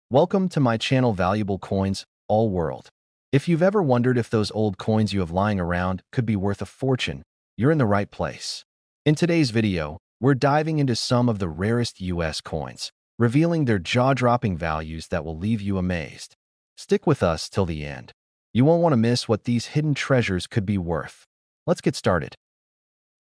Welcome to my channel Valuable Coins, All World. If you've ever wondered if those old coins you have lying around could be worth a fortune, you're in the right place. In today's video, we're diving into some of the rarest US coins, revealing their jaw-dropping values that will leave you amazed. Stick with us till the end. You won't want to miss what these hidden treasures could be worth. Let's get started.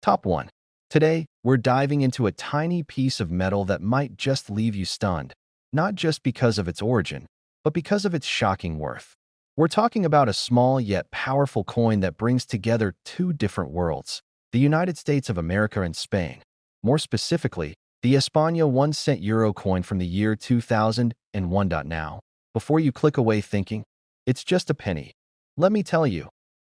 Top 1. Today, we're diving into a tiny piece of metal that might just leave you stunned, not just because of its origin, but because of its shocking worth. We're talking about a small yet powerful coin that brings together two different worlds, the United States of America and Spain. More specifically, the España 1-cent euro coin from the year 2001. Now, before you click away thinking, it's just a penny, let me tell you,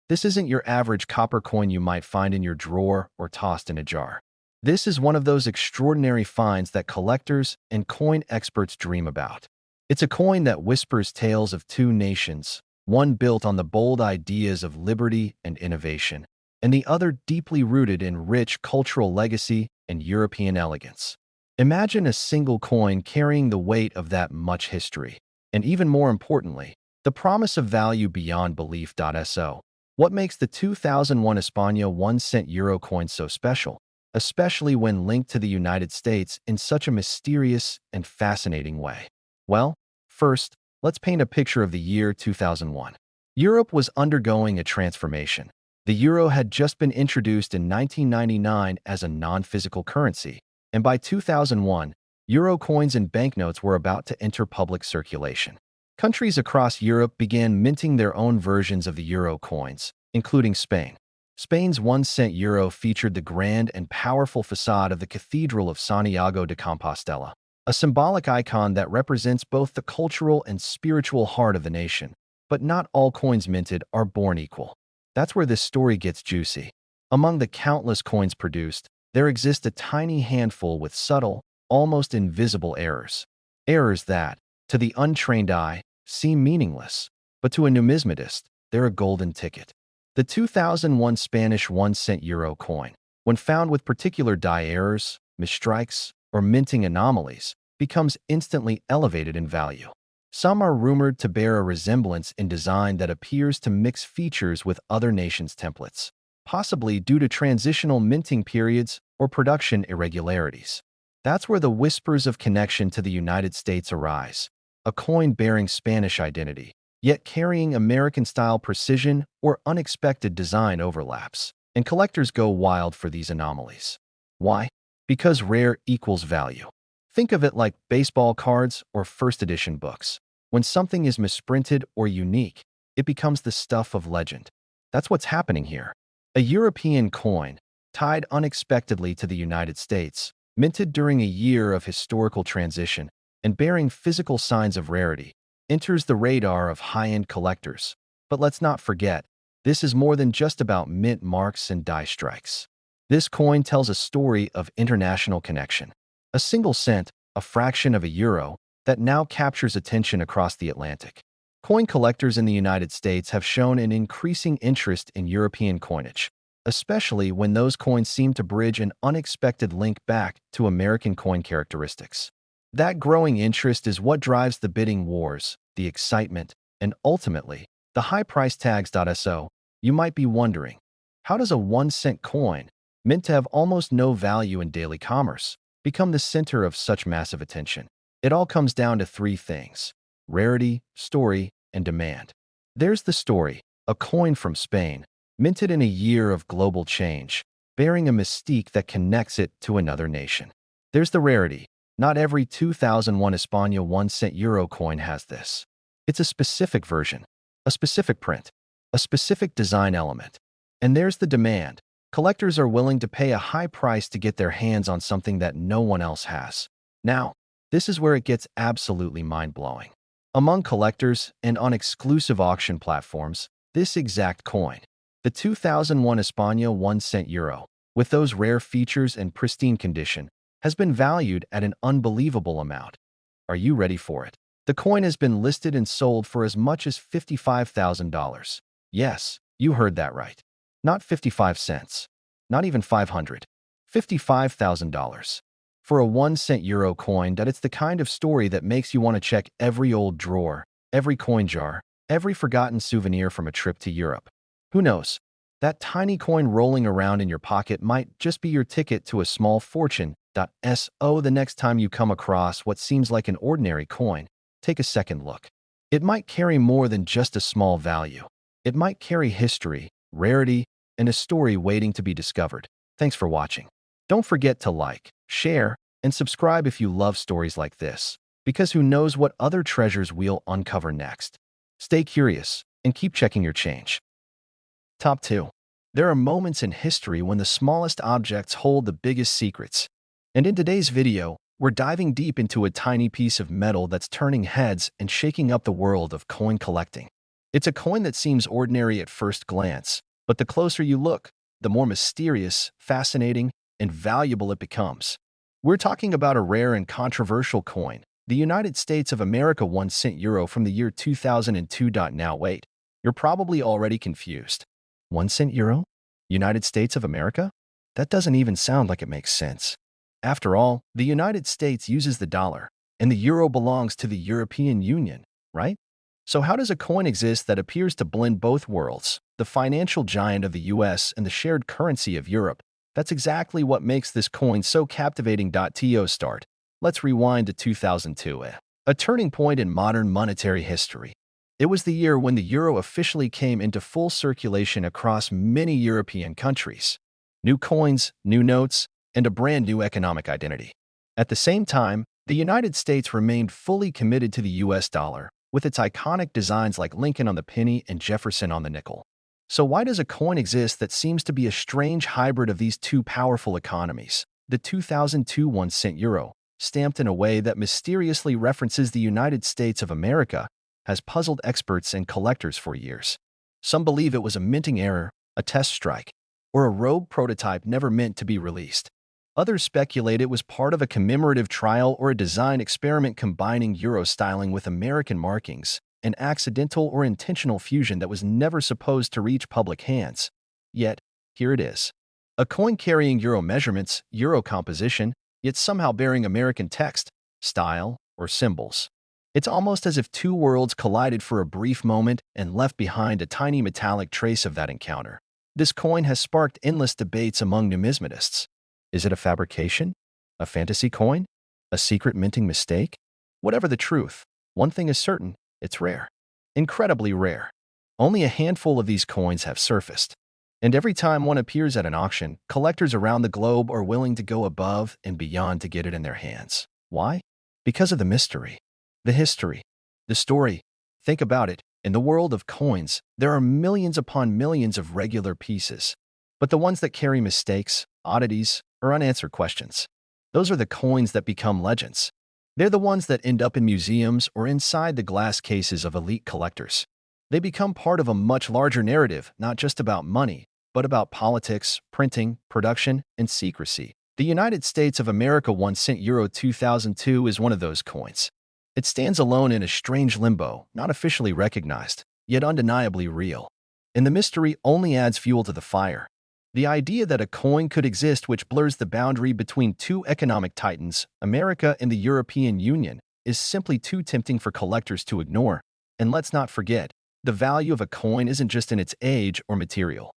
this isn't your average copper coin you might find in your drawer or tossed in a jar. This is one of those extraordinary finds that collectors and coin experts dream about. It's a coin that whispers tales of two nations, one built on the bold ideas of liberty and innovation, and the other deeply rooted in rich cultural legacy and European elegance. Imagine a single coin carrying the weight of that much history, and even more importantly, the promise of value beyond belief. So, what makes the 2001 España 1-cent euro coin so special, especially when linked to the United States in such a mysterious and fascinating way? Well, first, let's paint a picture of the year 2001. Europe was undergoing a transformation. The euro had just been introduced in 1999 as a non-physical currency, and by 2001, euro coins and banknotes were about to enter public circulation. Countries across Europe began minting their own versions of the euro coins, including Spain. Spain's 1-cent euro featured the grand and powerful facade of the Cathedral of Santiago de Compostela, a symbolic icon that represents both the cultural and spiritual heart of the nation. But not all coins minted are born equal. That's where this story gets juicy. Among the countless coins produced, there exists a tiny handful with subtle, almost invisible errors. Errors that, to the untrained eye, seem meaningless, but to a numismatist, they're a golden ticket. The 2001 Spanish 1-cent euro coin, when found with particular die errors, misstrikes, or minting anomalies, becomes instantly elevated in value. Some are rumored to bear a resemblance in design that appears to mix features with other nations' templates, possibly due to transitional minting periods or production irregularities. That's where the whispers of connection to the United States arise. A coin bearing Spanish identity, yet carrying American-style precision or unexpected design overlaps, and collectors go wild for these anomalies. Why? Because rare equals value. Think of it like baseball cards or first-edition books. When something is misprinted or unique, it becomes the stuff of legend. That's what's happening here. A European coin, tied unexpectedly to the United States, minted during a year of historical transition, and bearing physical signs of rarity, enters the radar of high-end collectors. But let's not forget, this is more than just about mint marks and die strikes. This coin tells a story of international connection. A single cent, a fraction of a euro, that now captures attention across the Atlantic. Coin collectors in the United States have shown an increasing interest in European coinage, especially when those coins seem to bridge an unexpected link back to American coin characteristics. That growing interest is what drives the bidding wars, the excitement, and ultimately, the high price tags. So, you might be wondering, how does a 1-cent coin, meant to have almost no value in daily commerce, become the center of such massive attention? It all comes down to three things: rarity, story, and demand. There's the story, a coin from Spain, minted in a year of global change, bearing a mystique that connects it to another nation. There's the rarity. Not every 2001 España 1-cent euro coin has this. It's a specific version, a specific print, a specific design element. And there's the demand. Collectors are willing to pay a high price to get their hands on something that no one else has. Now, this is where it gets absolutely mind-blowing. Among collectors and on exclusive auction platforms, this exact coin, the 2001 España 1-cent euro, with those rare features and pristine condition, has been valued at an unbelievable amount. Are you ready for it? The coin has been listed and sold for as much as $55,000. Yes, you heard that right. Not 55 cents. Not even 500. $55,000. For a 1 cent euro coin, that it's the kind of story that makes you want to check every old drawer, every coin jar, every forgotten souvenir from a trip to Europe. Who knows? That tiny coin rolling around in your pocket might just be your ticket to a small fortune. So the next time you come across what seems like an ordinary coin, take a second look. It might carry more than just a small value. It might carry history, rarity, and a story waiting to be discovered. Thanks for watching. Don't forget to like, share, and subscribe if you love stories like this, because who knows what other treasures we'll uncover next. Stay curious and keep checking your change. Top 2. There are moments in history when the smallest objects hold the biggest secrets. And in today's video, we're diving deep into a tiny piece of metal that's turning heads and shaking up the world of coin collecting. It's a coin that seems ordinary at first glance, but the closer you look, the more mysterious, fascinating, and valuable it becomes. We're talking about a rare and controversial coin, the United States of America 1 cent euro from the year 2002. Now wait, you're probably already confused. 1 cent euro? United States of America? That doesn't even sound like it makes sense. After all, the United States uses the dollar, and the euro belongs to the European Union, right? So how does a coin exist that appears to blend both worlds, the financial giant of the US and the shared currency of Europe? That's exactly what makes this coin so captivating. To start, let's rewind to 2002, a turning point in modern monetary history. It was the year when the euro officially came into full circulation across many European countries. New coins, new notes, and a brand new economic identity. At the same time, the United States remained fully committed to the US dollar, with its iconic designs like Lincoln on the penny and Jefferson on the nickel. So why does a coin exist that seems to be a strange hybrid of these two powerful economies? The 2002 1 cent euro, stamped in a way that mysteriously references the United States of America, has puzzled experts and collectors for years. Some believe it was a minting error, a test strike, or a rogue prototype never meant to be released. Others speculate it was part of a commemorative trial or a design experiment combining Euro styling with American markings, an accidental or intentional fusion that was never supposed to reach public hands. Yet, here it is. A coin carrying Euro measurements, Euro composition, yet somehow bearing American text, style, or symbols. It's almost as if two worlds collided for a brief moment and left behind a tiny metallic trace of that encounter. This coin has sparked endless debates among numismatists. Is it a fabrication? A fantasy coin? A secret minting mistake? Whatever the truth, one thing is certain, it's rare. Incredibly rare. Only a handful of these coins have surfaced. And every time one appears at an auction, collectors around the globe are willing to go above and beyond to get it in their hands. Why? Because of the mystery, the history, the story. Think about it. In the world of coins, there are millions upon millions of regular pieces. But the ones that carry mistakes, oddities, or unanswered questions, those are the coins that become legends. They're the ones that end up in museums or inside the glass cases of elite collectors. They become part of a much larger narrative, not just about money, but about politics, printing, production, and secrecy. The United States of America 1 cent euro 2002 is one of those coins. It stands alone in a strange limbo, not officially recognized, yet undeniably real. And the mystery only adds fuel to the fire. The idea that a coin could exist which blurs the boundary between two economic titans, America and the European Union, is simply too tempting for collectors to ignore. And let's not forget, the value of a coin isn't just in its age or material.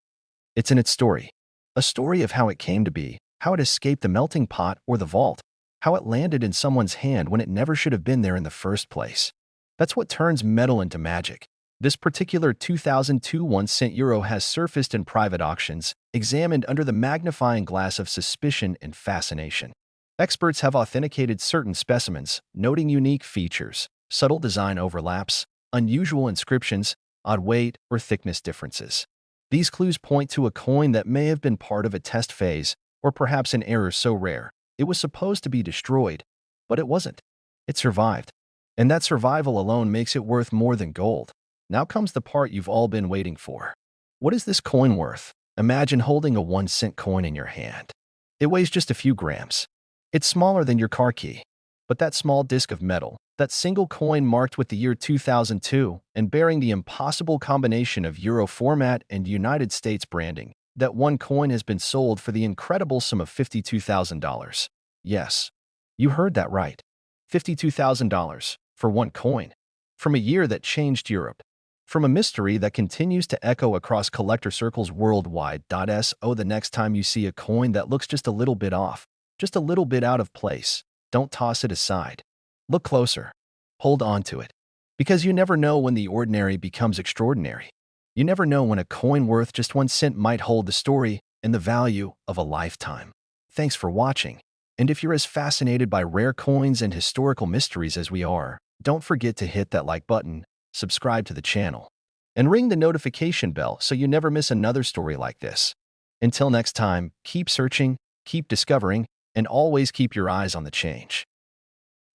It's in its story. A story of how it came to be, how it escaped the melting pot or the vault, how it landed in someone's hand when it never should have been there in the first place. That's what turns metal into magic. This particular 2002 1 cent euro has surfaced in private auctions, examined under the magnifying glass of suspicion and fascination. Experts have authenticated certain specimens, noting unique features, subtle design overlaps, unusual inscriptions, odd weight or thickness differences. These clues point to a coin that may have been part of a test phase, or perhaps an error so rare it was supposed to be destroyed, but it wasn't. It survived. And that survival alone makes it worth more than gold. Now comes the part you've all been waiting for. What is this coin worth? Imagine holding a 1 cent coin in your hand. It weighs just a few grams. It's smaller than your car key. But that small disc of metal, that single coin marked with the year 2002 and bearing the impossible combination of Euro format and United States branding, that one coin has been sold for the incredible sum of $52,000. Yes, You heard that right. $52,000 for one coin. From a year that changed Europe. From a mystery that continues to echo across collector circles worldwide. So the next time you see a coin that looks just a little bit off, just a little bit out of place, don't toss it aside. Look closer. Hold on to it. Because you never know when the ordinary becomes extraordinary. You never know when a coin worth just 1 cent might hold the story and the value of a lifetime. Thanks for watching. And if you're as fascinated by rare coins and historical mysteries as we are, don't forget to hit that like button, subscribe to the channel, and ring the notification bell so you never miss another story like this. Until next time, keep searching, keep discovering, and always keep your eyes on the change.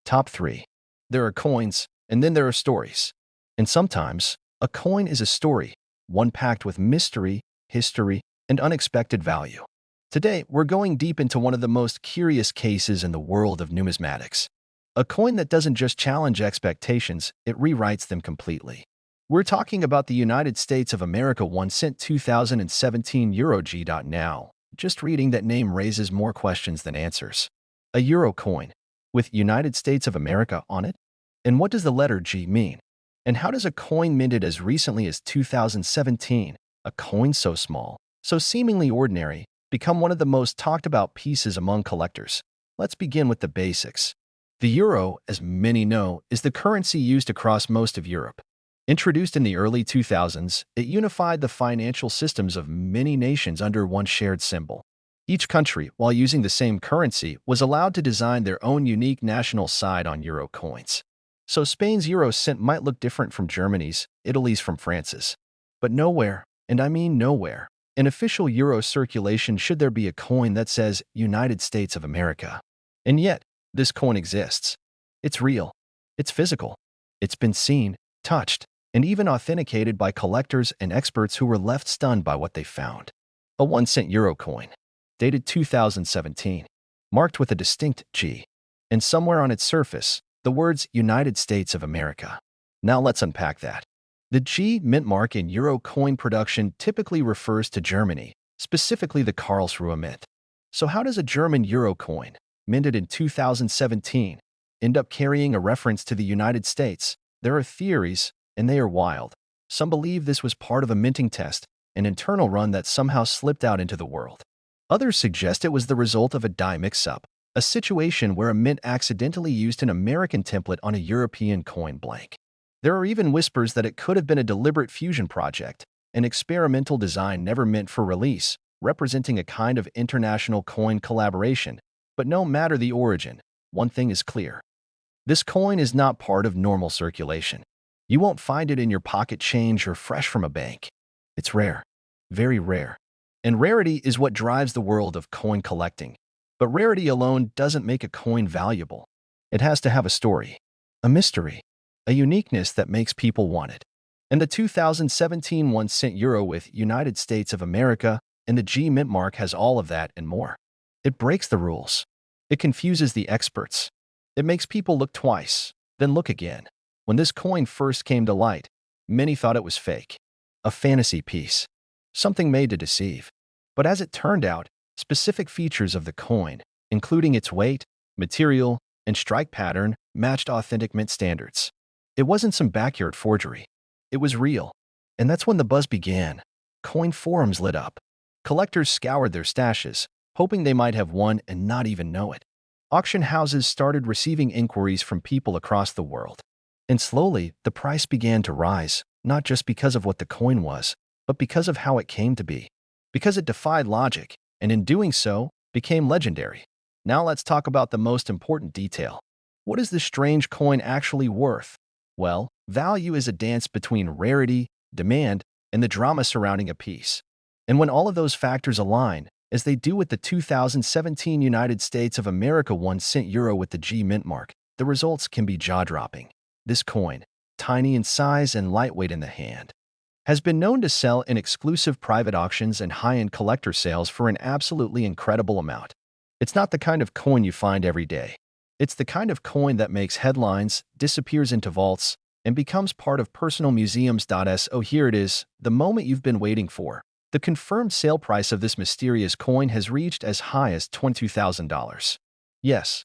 Top 3. There are coins, and then there are stories. And sometimes, a coin is a story, one packed with mystery, history, and unexpected value. Today, we're going deep into one of the most curious cases in the world of numismatics. A coin that doesn't just challenge expectations, it rewrites them completely. We're talking about the United States of America 1 cent 2017 Euro G. Now, just reading that name raises more questions than answers. A Euro coin, with United States of America on it? And what does the letter G mean? And how does a coin minted as recently as 2017, a coin so small, so seemingly ordinary, become one of the most talked about pieces among collectors? Let's begin with the basics. The euro, as many know, is the currency used across most of Europe. Introduced in the early 2000s, it unified the financial systems of many nations under one shared symbol. Each country, while using the same currency, was allowed to design their own unique national side on euro coins. So Spain's euro cent might look different from Germany's, Italy's from France's. But nowhere, and I mean nowhere, in official euro circulation should there be a coin that says United States of America. And yet, this coin exists. It's real. It's physical. It's been seen, touched, and even authenticated by collectors and experts who were left stunned by what they found. A 1 cent euro coin, dated 2017, marked with a distinct G, and somewhere on its surface, the words United States of America. Now let's unpack that. The G mint mark in euro coin production typically refers to Germany, specifically the Karlsruhe Mint. So how does a German euro coin, minted in 2017, end up carrying a reference to the United States? There are theories, and they are wild. Some believe this was part of a minting test, an internal run that somehow slipped out into the world. Others suggest it was the result of a die mix-up, a situation where a mint accidentally used an American template on a European coin blank. There are even whispers that it could have been a deliberate fusion project, an experimental design never meant for release, representing a kind of international coin collaboration. But no matter the origin, one thing is clear. This coin is not part of normal circulation. You won't find it in your pocket change or fresh from a bank. It's rare, very rare. And rarity is what drives the world of coin collecting. But rarity alone doesn't make a coin valuable. It has to have a story, a mystery, a uniqueness that makes people want it. And the 2017 1 cent euro with United States of America and the G mint mark has all of that and more. It breaks the rules. It confuses the experts. It makes people look twice, then look again. When this coin first came to light, many thought it was fake, a fantasy piece, something made to deceive. But as it turned out, specific features of the coin, including its weight, material, and strike pattern, matched authentic mint standards. It wasn't some backyard forgery. It was real. And that's when the buzz began. Coin forums lit up. Collectors scoured their stashes, hoping they might have won and not even know it. Auction houses started receiving inquiries from people across the world. And slowly, the price began to rise, not just because of what the coin was, but because of how it came to be. Because it defied logic, and in doing so, became legendary. Now let's talk about the most important detail. What is this strange coin actually worth? Well, value is a dance between rarity, demand, and the drama surrounding a piece. And when all of those factors align, as they do with the 2017 United States of America 1 cent euro with the G mint mark, the results can be jaw-dropping. This coin, tiny in size and lightweight in the hand, has been known to sell in exclusive private auctions and high-end collector sales for an absolutely incredible amount. It's not the kind of coin you find every day. It's the kind of coin that makes headlines, disappears into vaults, and becomes part of personal museums. So here it is, the moment you've been waiting for. The confirmed sale price of this mysterious coin has reached as high as $22,000. Yes,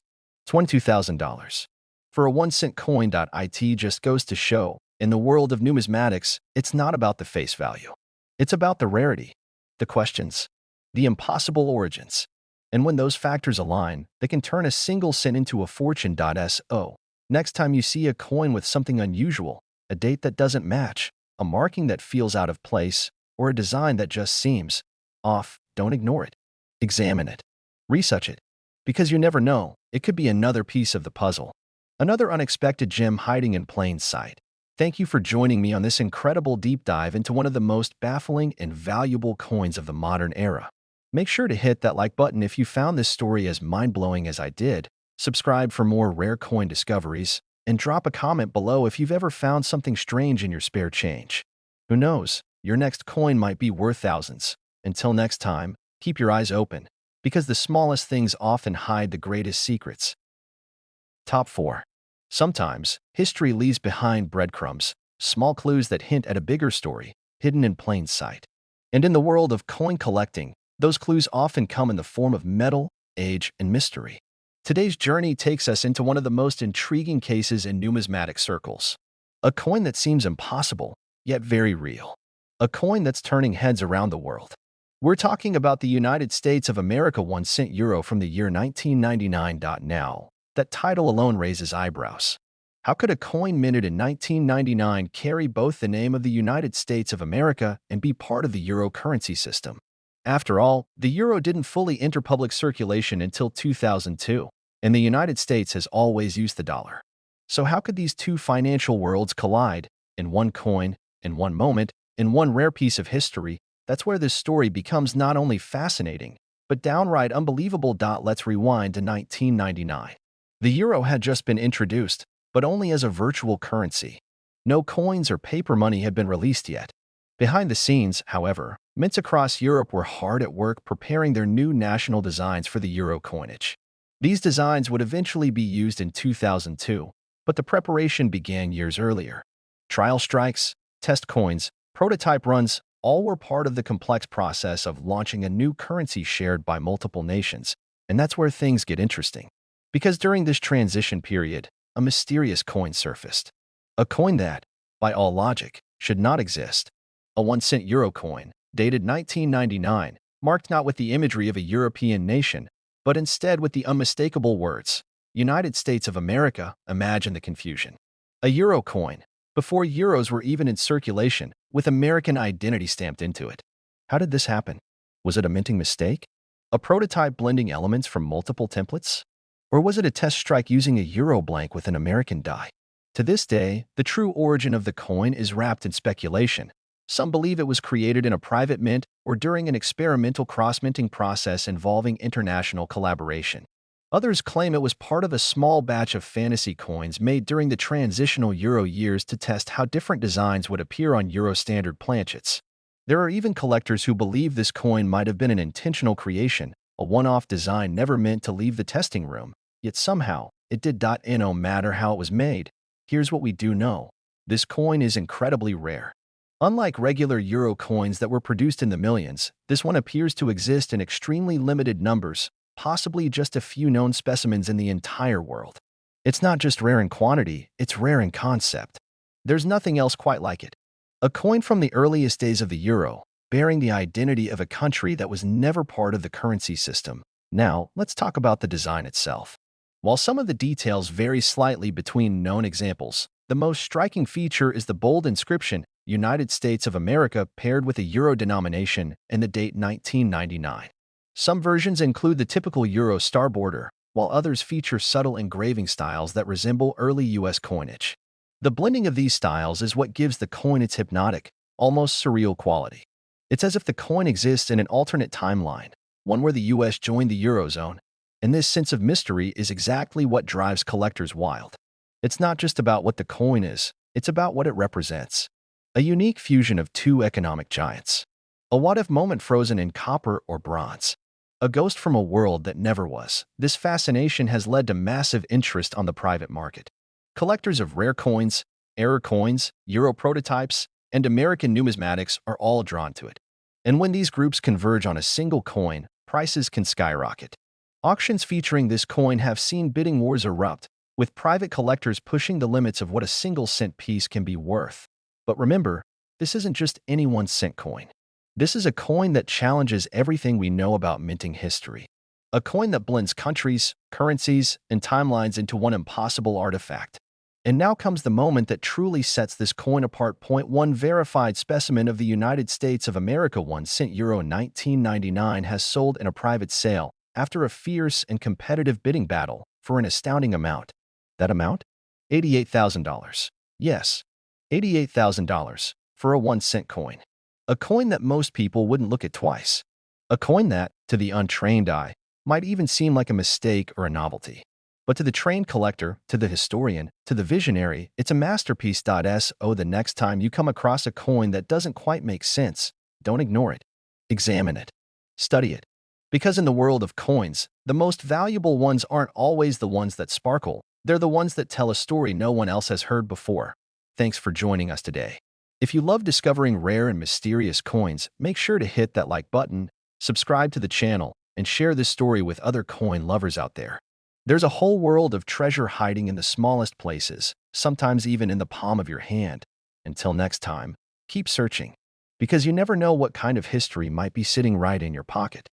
$22,000. For a 1-cent coin. It just goes to show, in the world of numismatics, it's not about the face value. It's about the rarity, the questions, the impossible origins. And when those factors align, they can turn a single cent into a fortune. So, next time you see a coin with something unusual, a date that doesn't match, a marking that feels out of place, or a design that just seems off, don't ignore it. Examine it. Research it. Because you never know, it could be another piece of the puzzle. Another unexpected gem hiding in plain sight. Thank you for joining me on this incredible deep dive into one of the most baffling and valuable coins of the modern era. Make sure to hit that like button if you found this story as mind-blowing as I did, subscribe for more rare coin discoveries, and drop a comment below if you've ever found something strange in your spare change. Who knows, your next coin might be worth thousands. Until next time, keep your eyes open, because the smallest things often hide the greatest secrets. Top 4. Sometimes, history leaves behind breadcrumbs, small clues that hint at a bigger story, hidden in plain sight. And in the world of coin collecting, those clues often come in the form of metal, age, and mystery. Today's journey takes us into one of the most intriguing cases in numismatic circles. A coin that seems impossible, yet very real. A coin that's turning heads around the world. We're talking about the United States of America 1-cent euro from the year 1999. Now, that title alone raises eyebrows. How could a coin minted in 1999 carry both the name of the United States of America and be part of the euro currency system? After all, the euro didn't fully enter public circulation until 2002, and the United States has always used the dollar. So how could these two financial worlds collide in one coin, in one moment, in one rare piece of history? That's where this story becomes not only fascinating, but downright unbelievable. Let's rewind to 1999. The euro had just been introduced, but only as a virtual currency. No coins or paper money had been released yet. Behind the scenes, however, mints across Europe were hard at work preparing their new national designs for the euro coinage. These designs would eventually be used in 2002, but the preparation began years earlier. Trial strikes, test coins, prototype runs, all were part of the complex process of launching a new currency shared by multiple nations. And that's where things get interesting. Because during this transition period, a mysterious coin surfaced. A coin that, by all logic, should not exist. A 1-cent euro coin, dated 1999, marked not with the imagery of a European nation, but instead with the unmistakable words, United States of America. Imagine the confusion. A euro coin, before euros were even in circulation, with American identity stamped into it. How did this happen? Was it a minting mistake? A prototype blending elements from multiple templates? Or was it a test strike using a euro blank with an American die? To this day, the true origin of the coin is wrapped in speculation. Some believe it was created in a private mint or during an experimental cross-minting process involving international collaboration. Others claim it was part of a small batch of fantasy coins made during the transitional euro years to test how different designs would appear on euro standard planchets. There are even collectors who believe this coin might have been an intentional creation, a one-off design never meant to leave the testing room. Yet somehow, it did. No matter how it was made, here's what we do know. This coin is incredibly rare. Unlike regular euro coins that were produced in the millions, this one appears to exist in extremely limited numbers, possibly just a few known specimens in the entire world. It's not just rare in quantity, it's rare in concept. There's nothing else quite like it. A coin from the earliest days of the euro, bearing the identity of a country that was never part of the currency system. Now, let's talk about the design itself. While some of the details vary slightly between known examples, the most striking feature is the bold inscription, United States of America, paired with a euro denomination and the date 1999. Some versions include the typical euro star border, while others feature subtle engraving styles that resemble early U.S. coinage. The blending of these styles is what gives the coin its hypnotic, almost surreal quality. It's as if the coin exists in an alternate timeline, one where the U.S. joined the Eurozone. And this sense of mystery is exactly what drives collectors wild. It's not just about what the coin is, it's about what it represents. A unique fusion of two economic giants. A what-if moment frozen in copper or bronze. A ghost from a world that never was. This fascination has led to massive interest on the private market. Collectors of rare coins, error coins, euro prototypes, and American numismatics are all drawn to it. And when these groups converge on a single coin, prices can skyrocket. Auctions featuring this coin have seen bidding wars erupt, with private collectors pushing the limits of what a single-cent piece can be worth. But remember, this isn't just any one-cent coin. This is a coin that challenges everything we know about minting history. A coin that blends countries, currencies, and timelines into one impossible artifact. And now comes the moment that truly sets this coin apart. Point 1 verified specimen of the United States of America 1 cent euro 1999 has sold in a private sale after a fierce and competitive bidding battle for an astounding amount. That amount? $88,000. Yes, $88,000 for a 1 cent coin. A coin that most people wouldn't look at twice. A coin that, to the untrained eye, might even seem like a mistake or a novelty. But to the trained collector, to the historian, to the visionary, it's a masterpiece. So the next time you come across a coin that doesn't quite make sense, don't ignore it. Examine it. Study it. Because in the world of coins, the most valuable ones aren't always the ones that sparkle. They're the ones that tell a story no one else has heard before. Thanks for joining us today. If you love discovering rare and mysterious coins, make sure to hit that like button, subscribe to the channel, and share this story with other coin lovers out there. There's a whole world of treasure hiding in the smallest places, sometimes even in the palm of your hand. Until next time, keep searching, because you never know what kind of history might be sitting right in your pocket.